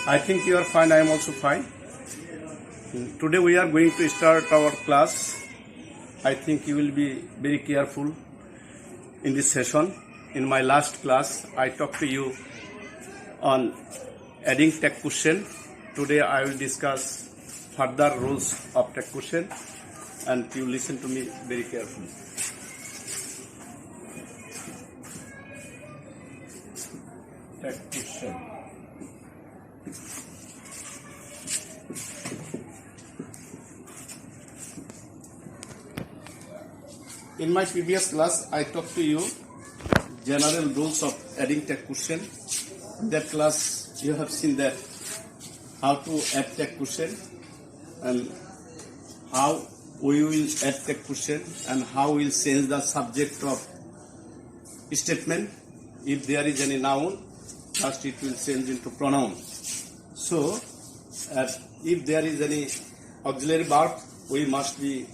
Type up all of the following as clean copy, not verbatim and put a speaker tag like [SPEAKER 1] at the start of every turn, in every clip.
[SPEAKER 1] I think you are fine. I am also fine. Today we are going to start our class. I think you will be very careful in this session. In my last class, I talked to you on adding tag question. Today I will discuss further rules of tag question, and you listen to me very carefully. Tag question. In my previous class, I talked to you general rules of adding tag question. In that class, you have seen that how to add tag question and how we will add tag question and how we will change the subject of statement. If there is any noun, first it will change into pronoun. So, if there is any auxiliary verb, we must be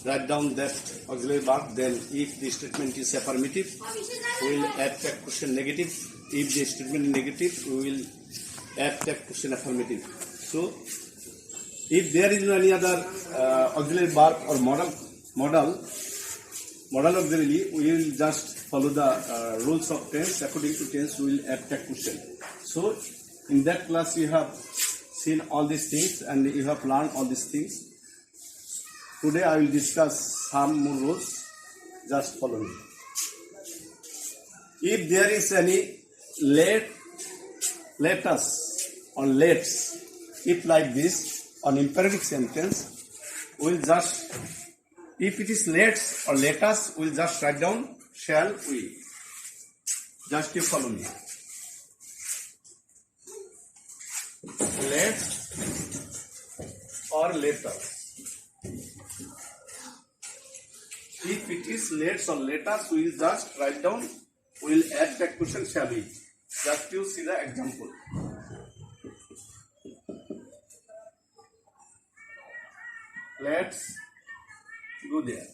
[SPEAKER 1] write down that auxiliary verb. Then if the statement is affirmative, we will add tag question negative. If the statement is negative, we will add tag question affirmative. So if there is any other auxiliary verb or modal auxiliary, we will just follow the rules of tense. According to tense, we will add tag question. So in that class you have seen all these things and you have learned all these things. Today I will discuss some more rules. Just follow me. If there is any let us or let's, if like this on imperative sentence, we'll just, if it is let's or let us, we'll just write down shall we. Just you follow me. Let's or let us. If it is let's or let us, we will just write down, we will add tag question shall we. Just to see the example. Let's go there.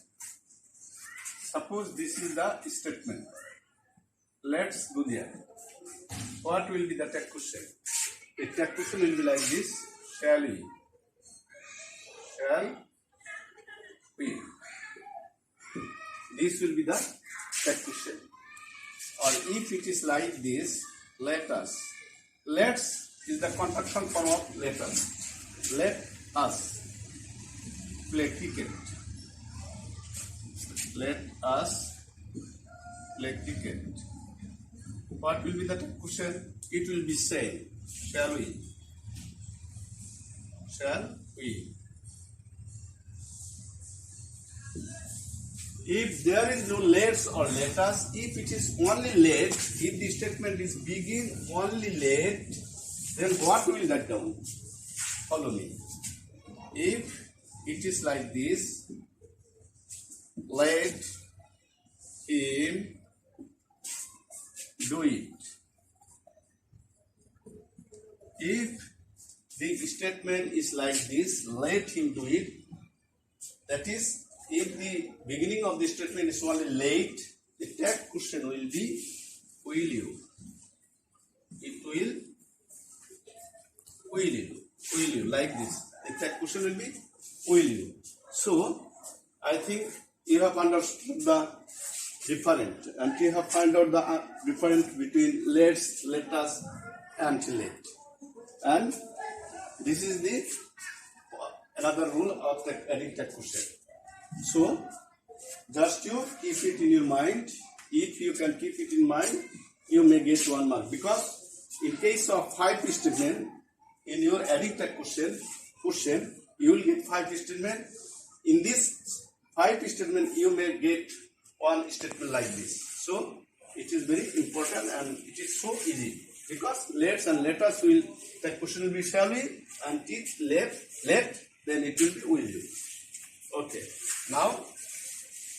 [SPEAKER 1] Suppose this is the statement. Let's go there. What will be the tag question? The tag question will be like this. Shall we? Shall we? This will be the tag question. Or if it is like this, let us. Let's is the contraction form of let us. Let us play cricket. Let us play cricket. What will be the tag question? It will be say, shall we? Shall we? If there is no let's or let us, if it is only let, if the statement is begin only let, then what will that down? Follow me. If it is like this, let him do it. If the statement is like this, let him do it, that is, if the beginning of the statement is only late, the tag question will be will you. It will you, like this. The tag question will be will you. So I think you have understood the difference and you have found out the difference between let's, let us and let. And this is the another rule of the adding tag question. So, just you keep it in your mind. If you can keep it in mind, you may get 1 mark. Because in case of 5 statement, in your adding tag question, you will get 5 statement. In this 5 statement, you may get 1 statement like this. So, it is very important and it is so easy. Because let's and let us will, the question will be shall we, and if let, then it will be will you. Okay, now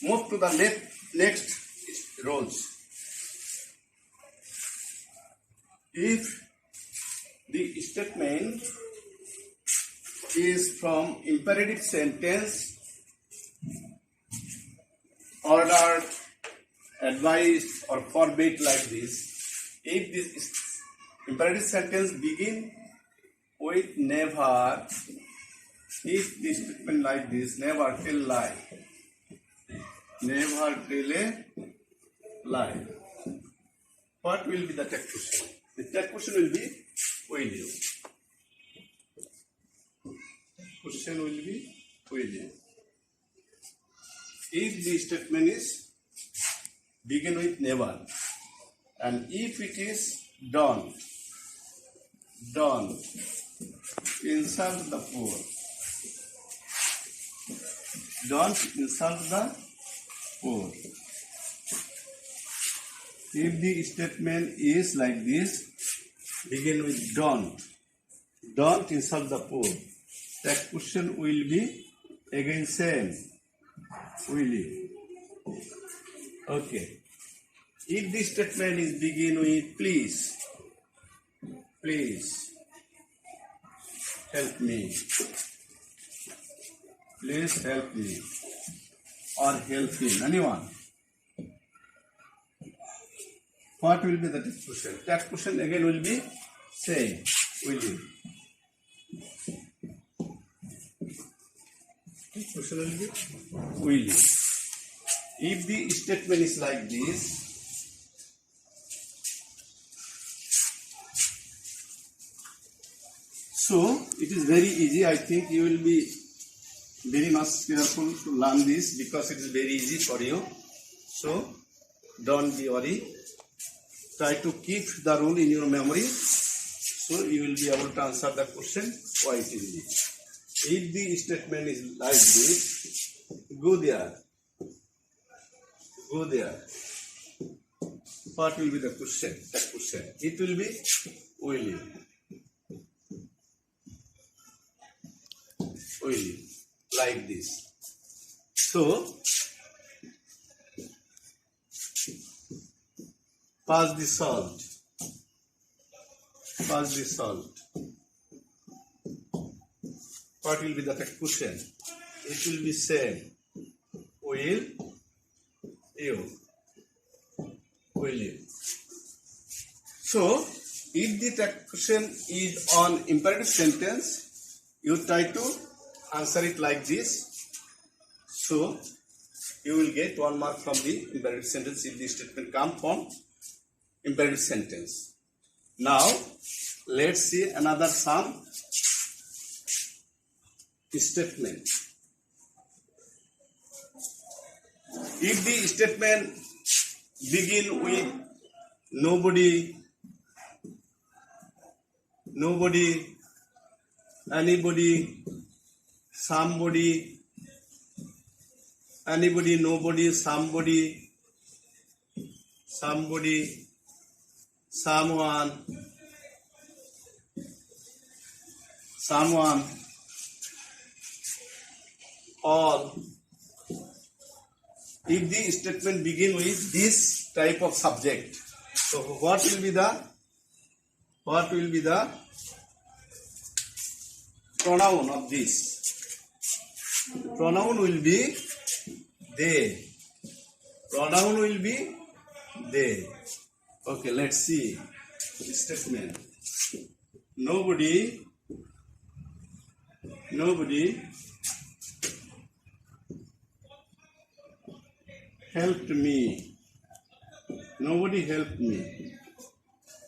[SPEAKER 1] move to the next rules. If the statement is from imperative sentence, ordered, advised or forbid like this, if this imperative sentence begin with never. If this statement like this, never tell lie. Never tell a lie. What will be the tag question? The tag question will be will you. Question will be will you. If the statement is begin with never, and if it is don't insult the poor. Don't insult the poor. If the statement is like this, begin with don't insult the poor. That question will be again same. Will you? Okay. If the statement is begin with please help me. Please help me. Or help him. Anyone? What will be the text question? Text question again will be same. Will you? Text question will be will you? If the statement is like this, so it is very easy. I think you will be very much careful to learn this because it is very easy for you. So don't be worried. Try to keep the rule in your memory, so you will be able to answer the question quite easily. If the statement is like this, go there. What will be the question? That question. It will be will you. Will you. Like this. So pass the salt. What will be the question? It will be same. Will you? So if the question is on imperative sentence, you try to answer it like this. So you will get 1 mark from the imperative sentence if the statement comes from imperative sentence. Now let's see another some statement. If the statement begin with nobody, anybody, somebody, nobody, somebody, someone, all. If the statement begin with this type of subject, so what will be the pronoun of this? Pronoun will be they. Okay, let's see the statement. Nobody helped me. Nobody helped me.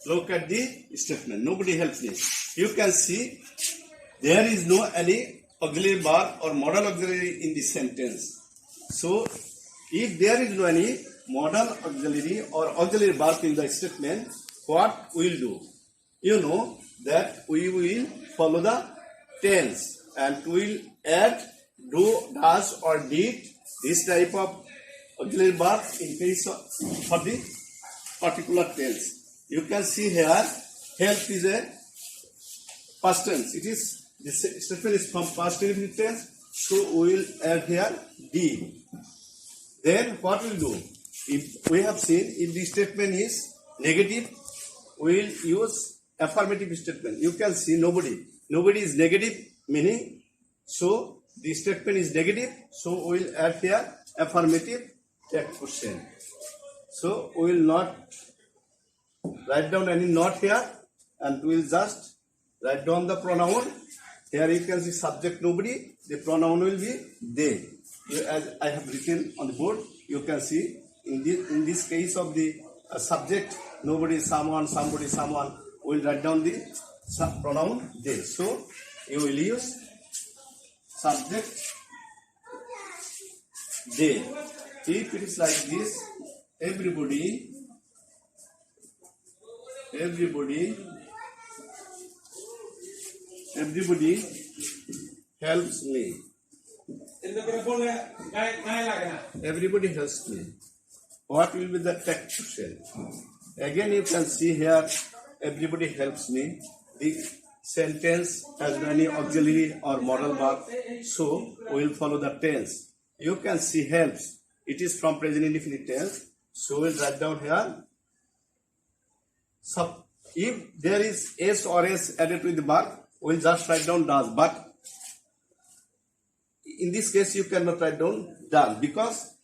[SPEAKER 1] Look at the statement. Nobody helped me. You can see there is no any auxiliary verb or modal auxiliary in this sentence. So if there is no any modal auxiliary or auxiliary verb in the statement, what we will do? You know that we will follow the tense and we will add do, does or did, this type of auxiliary verb in case of for the particular tense. You can see here help is a past tense. It is this statement is from past tense, so we will add here did. Then what we will do? If we have seen if the statement is negative, we will use affirmative statement. You can see nobody is negative meaning, so the statement is negative, so we will add here affirmative text question. So we will not write down any not here and we will just write down the pronoun. Here you can see subject nobody, the pronoun will be they. As I have written on the board, you can see in this case of the subject nobody, someone, somebody, someone, will write down the pronoun they. So you will use subject they. If it is like this, everybody helps me. Everybody helps me. What will be the text question? Again, you can see here, everybody helps me. The sentence has any auxiliary or modal verb, so we will follow the tense. You can see helps. It is from present indefinite tense, so we will write down here. So, if there is s or s added with the verb, we will just write down does. But in this case, you cannot write down done, because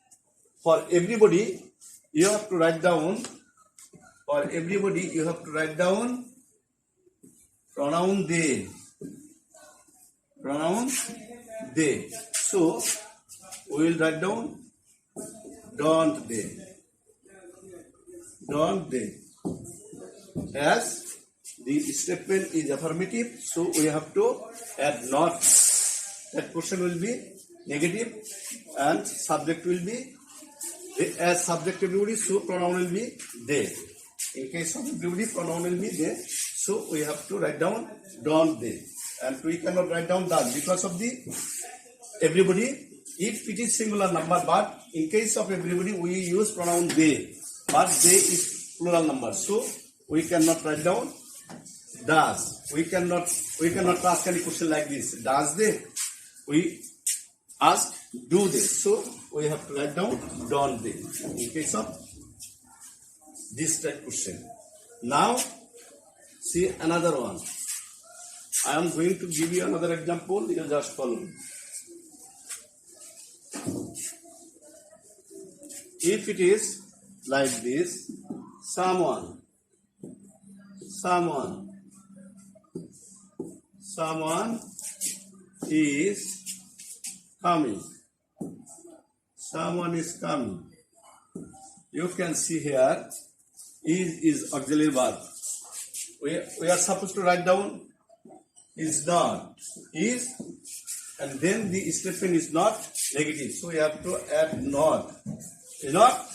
[SPEAKER 1] for everybody you have to write down. For everybody you have to write down pronoun they. Pronoun they. So we will write down don't they. Don't they. As the statement is affirmative, so we have to add not. That question will be negative and subject will be, as subject everybody, so pronoun will be they. In case of everybody, pronoun will be they. So we have to write down don't they. And we cannot write down does because of the everybody. If it is singular number, but in case of everybody, we use pronoun they. But they is plural number. So we cannot write down does. We cannot ask any question like this. Does they? We ask do they. So we have to write down don't they in case of this type question. Now see another one. I am going to give you another example. You just follow me. If it is like this, someone is coming. Someone is coming. You can see here is auxiliary verb. We are supposed to write down is not, is, and then the statement is not negative. So we have to add not. Is not.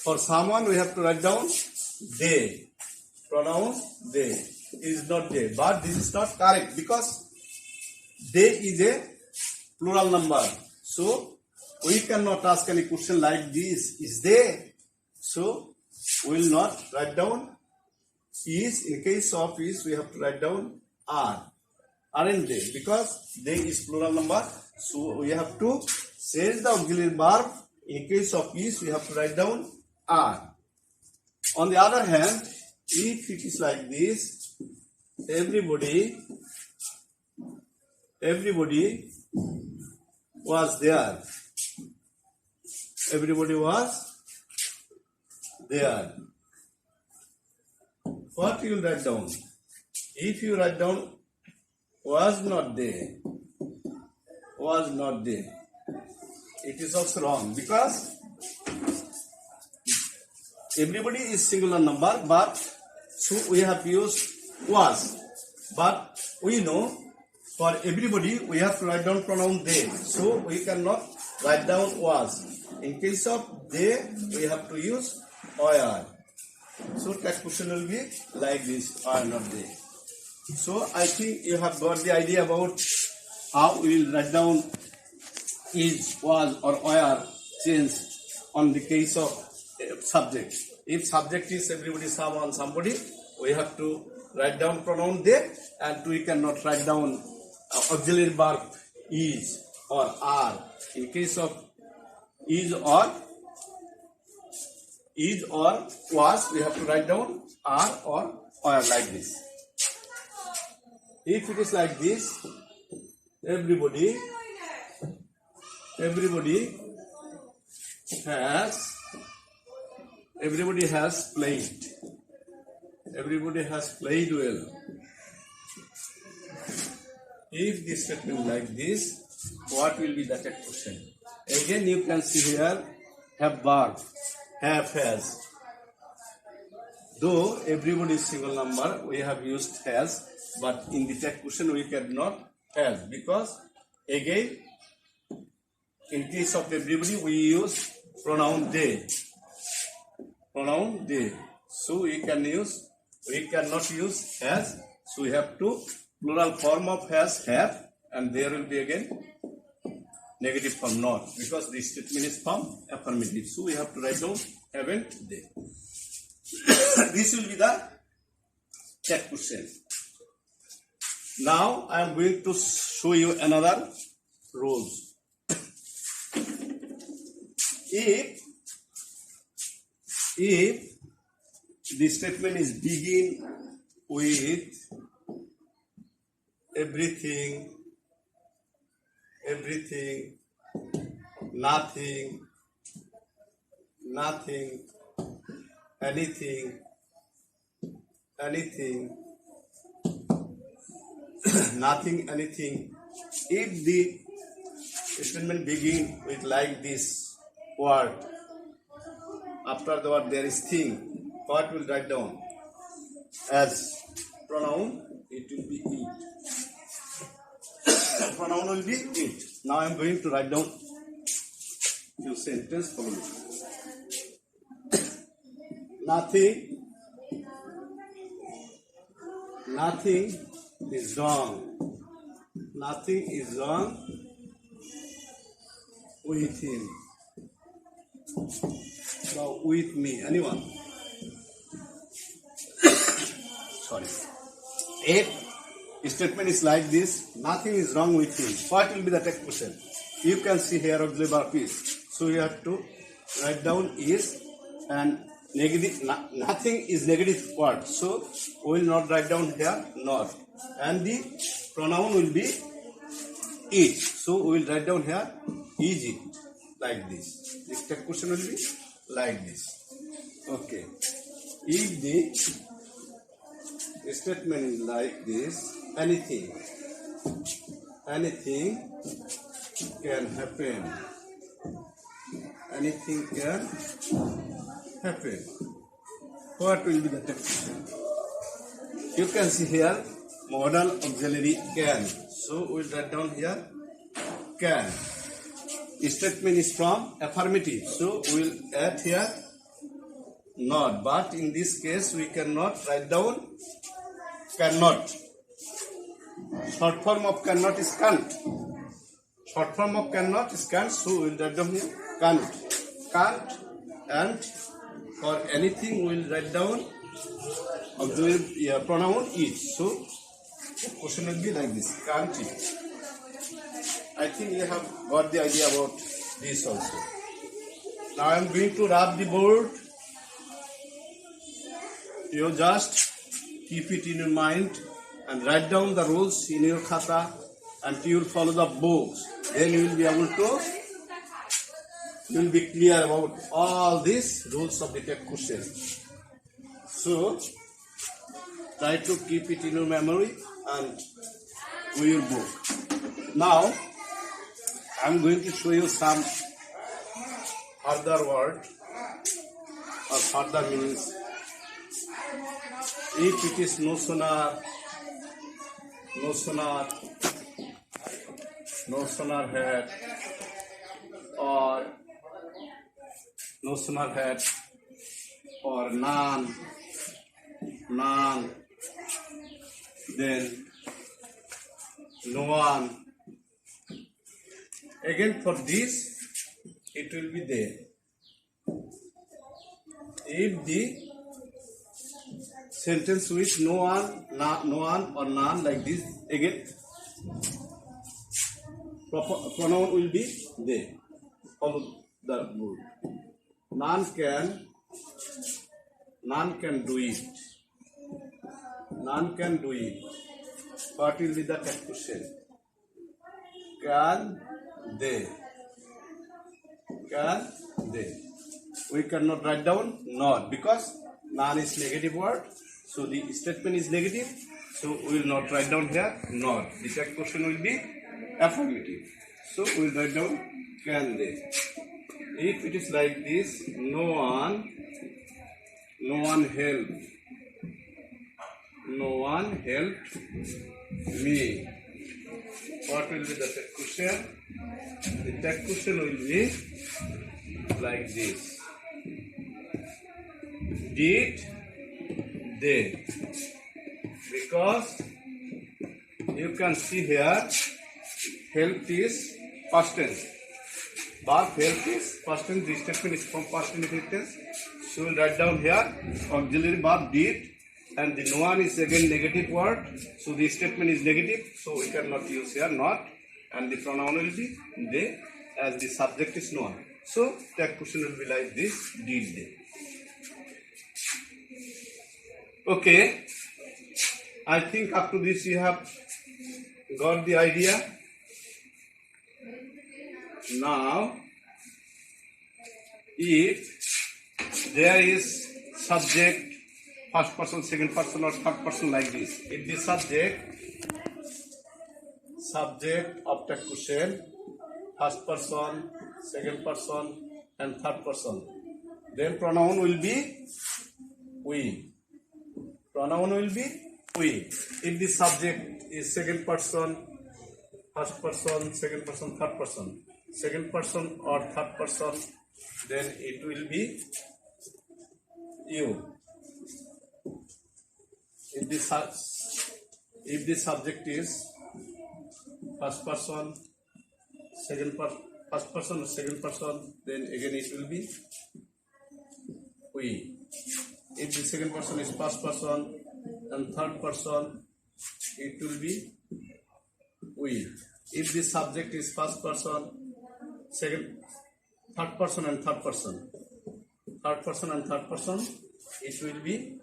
[SPEAKER 1] For someone we have to write down they. Pronoun they. Is not they. But this is not correct because they is a plural number. So we cannot ask any question like this. Is they? So we will not write down is. In case of is, we have to write down are. Aren't they? Because they is plural number. So we have to change the auxiliary verb. In case of is, we have to write down are. On the other hand, if it is like this, everybody was there. Everybody was there. What you will write down? If you write down was not there, it is also wrong because everybody is singular number, but so we have used was. But we know for everybody we have to write down pronoun they, so we cannot write down was. In case of they, we have to use were. So text question will be like this, are not they. So I think you have got the idea about how we will write down is, was or were change on the case of subject. If subject is everybody, someone, somebody, we have to write down pronoun they, and we cannot write down auxiliary verb is or are. In case of is or was, we have to write down are or like this. If it is like this, everybody has played. Everybody has played well. If the statement like this, what will be the text question? Again, you can see here have verb, have, has. Though everybody is single number, we have used has, but in the text question we cannot has, because again, in case of everybody we use pronoun they. Pronoun they. So we cannot use has. So we have to plural form of has, have, and there will be again negative form not, because the statement is from affirmative. So we have to write down haven't they. This will be the text question. Now I am going to show you another rules. If the statement is begin with everything, nothing, anything, nothing, anything. If the statement begin with like this word, after the word there is thing, what will write down? As pronoun, it will be it. Pronoun will be it. Now I am going to write down few sentences. Follow me. Nothing is wrong. Nothing is wrong with him. Now with me. Anyone? Sorry. If statement is like this, nothing is wrong with him, what will be the text question? You can see here auxiliary verb is. So you have to write down is, and negative, nothing is negative word. So we will not write down here not. And the pronoun will be it. So we will write down here is it, like this. This text question will be like this. Okay. If the statement is like this, anything can happen. Anything can happen. What will be the text question? You can see here modal auxiliary can. So we will write down here can. Statement is from affirmative. So we will add here not. But in this case we cannot write down cannot. Short form of cannot is can't. Short form of cannot is can't. So we will write down here can't. Can't, and for anything we will write down auxiliary pronoun it. So question will be like this, can't it. I think you have got the idea about this also. Now I am going to rub the board. You just keep it in your mind and write down the rules in your khata, and you will follow the books. Then you will be able to, you will be clear about all these rules of the text question. So try to keep it in your memory and with your book. Now I am going to show you some further word or further meanings. If it is no sooner had, or no sooner had, or none, then no one. Again for this, it will be there. If the sentence with no one or none like this, again pronoun will be there. Follow the rule. None can do it. None can do it. What will be the text question? Can they? Can they? We cannot write down not, because none is negative word. So the statement is negative. So we will not write down here not. The tag question will be affirmative. So we will write down can they. If it is like this, no one helped me. What will be the tag question? The tag question will be like this. Did they? Because you can see here, helped is past tense. Verb helped is past tense. This statement is from past indefinite tense. So we'll write down here auxiliary verb did, and the no one is again negative word. So the statement is negative. So we cannot use here not, and the pronoun will be they, as the subject is no one. So that question will be like this: did they? Okay. I think up to this you have got the idea. Now, if there is subject, first person, second person, or third person like this, if the subject of the question, first person, second person, and third person, then pronoun will be we. Pronoun will be we. If the subject is second person, first person, second person, third person, second person or third person, then it will be you. If the subject is first person, first person or second person, then again it will be we. If the second person is first person and third person, it will be we. If the subject is first person, third person and third person, it will be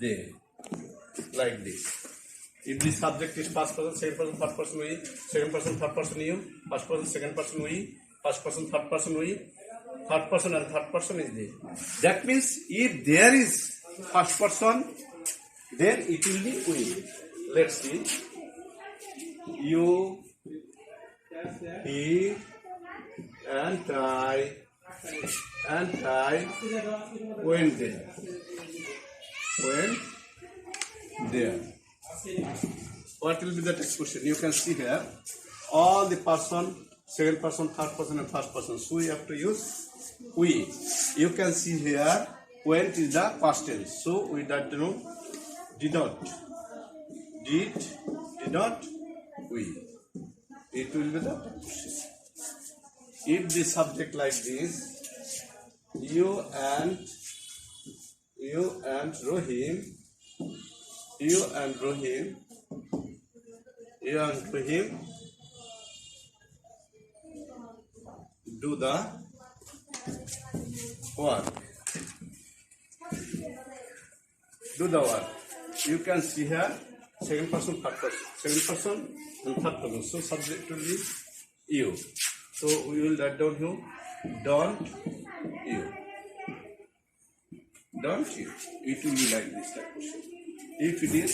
[SPEAKER 1] they. Like this. If the subject is first person, second person, third person, we, second person, third person, you, first person, second person, we, first person, third person, we, third person and third person is they. That means if there is first person, then it will be we. Let's see. You, he, and I went there. What will be the next question? You can see here all the person, second person, third person, and first person. So we have to use we. You can see here went is the past tense. So we did not, we. It will be the question. If the subject like this, you and Rohim do the work. You can see here second person, third person, and third person. So subject will be you. So we will write down here, don't you. It will be like this type of question. If it is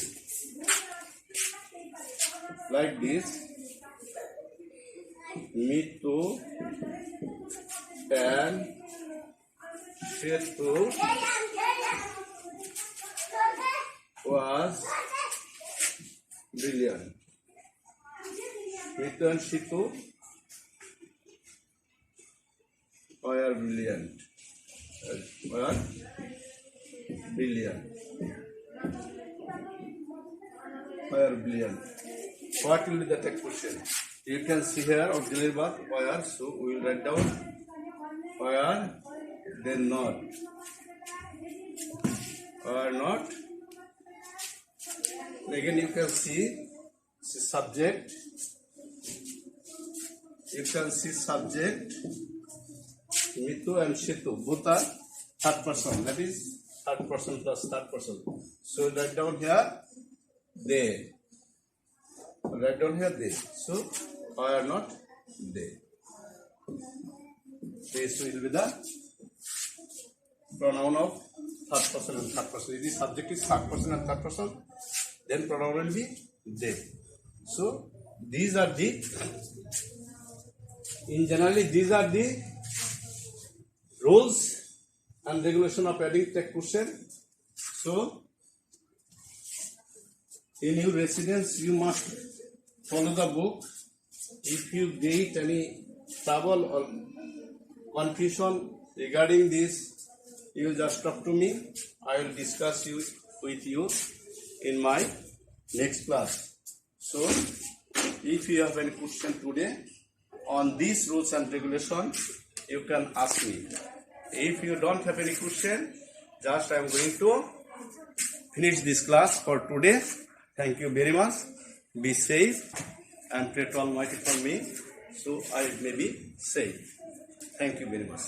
[SPEAKER 1] like this, Mitu and Setu was brilliant. Mitu and Setu were brilliant. What will be the text question? You can see here auxiliary verb were, so we will write down were, then not. Again you can see subject. You can see subject Mitu and Shitu, both are third person. That is third person plus third person. So write down here they. Write down here they. So are not they. This will be the pronoun of third person and third person. If the subject is third person and third person, then pronoun will be they. So these are the, in generally these are the rules and regulation of adding tag question. So in your residence you must follow the book. If you get any trouble or confusion regarding this, you just talk to me. I will discuss with you in my next class. So if you have any question today on these rules and regulation, you can ask me. If you don't have any question, just I am going to finish this class for today. Thank you very much. Be safe and pray to Almighty for me, so I may be safe. Thank you very much.